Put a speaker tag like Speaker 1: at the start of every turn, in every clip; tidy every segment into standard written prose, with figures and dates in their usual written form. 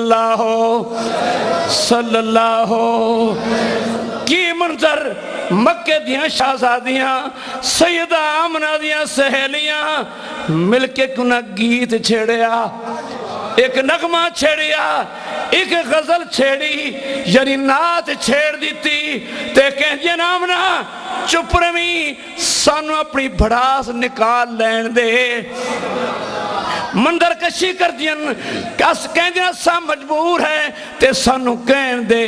Speaker 1: सल्लल्लाहु सल्लल्लाहु। की मंजर मक्के दियां शहजादियां सैयदा आमना दियां सहेलियां मिलके कुना गीत छेड़िया, एक नगमा छेड़िया, एक गजल छेड़ी, यानी नात छेड़ दी ते कहदियां आमना चुप रवी, सानू अपनी भड़ास निकाल लैन दे। मंदर कशी कर दियन, कस कहदियां सा मजबूर है ते सानू कहन दे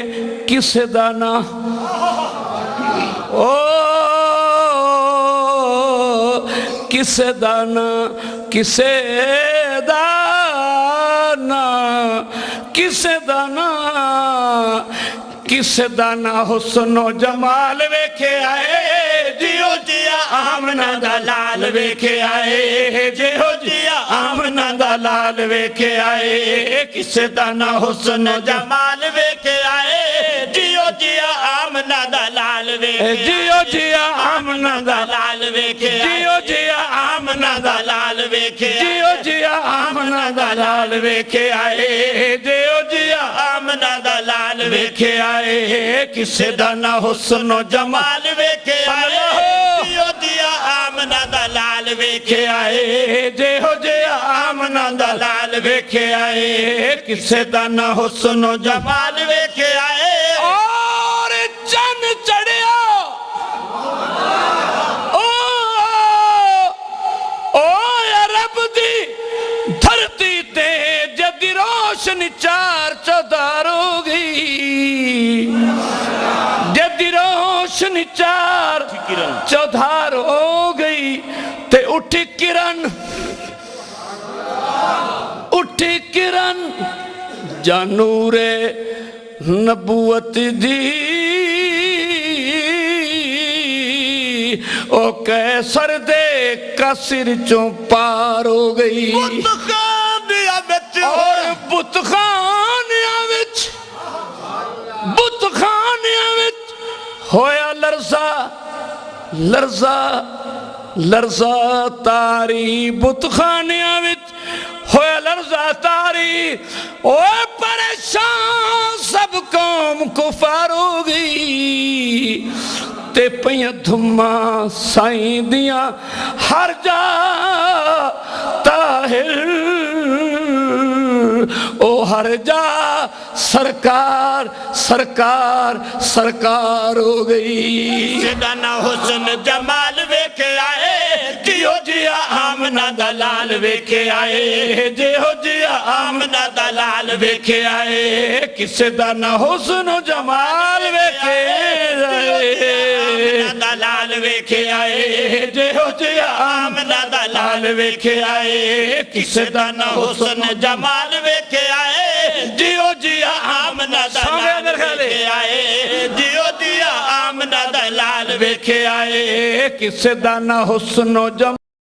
Speaker 1: किसे दा ना। ओ किसे दा ना, किसे दा ना, किसे दा ना, किसे दा ना हुस्नो जमाल वेखे आए, जियो जिया आमना दा लाल वेखे आए, जियो जिया आमना दा लाल वेखे आए। किसे दा ना हुस्नो जमाल वेखे आए, जियो जिया आमना दा लाल वेखे, जियो जिया आमना दा लाल वेखे, जियो जिया आमना दा लाल वेखे, जियो जिया आमना दा लाल वेखे आए, जियो जिया आमना दा लाल वेखे आए। किसे दा ना हुस्नो जमाल वेखे आए, जियो जिया आमना दा लाल वेखे आए, जियो जिया आमना दा लाल वेखे आए। किसे दा ना हुस्नो जमाल वेखे आए। और चन चढ़िया ओ रब दी धरती ते जदी रोशनी चार चौधार हो गई, जदी रोशनी चार चौधार हो गई ते उठी किरण, उठी किरण जानूरे नबूवत दी, ओ कैसर दे का सिर चों पार हो गई। और बुतखानिया विच, बुतखानिया विच होया लरजा, लरजा, लरजा तारी, बुतखानिया विच होया लरजा तारी। ओ परेशान सब कौम कुफार हो गई ते पईयां धुम्मा साईं दियां हर जा ताहिर, ओ हर जा सरकार, सरकार, सरकार हो गई। ना हुस्न जमाल वेखे आए, जियो जिया आमना दा लाल वेखे आए, जियो जिया आमना दा लाल वेखे आए। किसे दा ना हुस्न जमाल वेखे दा लाल वेखे आए, जियो जिया आमना दा लाल वेखे आए। किसे दा ना हुस्न जमाल वेखे आए, जियो जिया आमना दा लाल वेखे आए, जियो जिया आमना दा लाल वेखे आए। किसे दा ना हुस्नो जमाल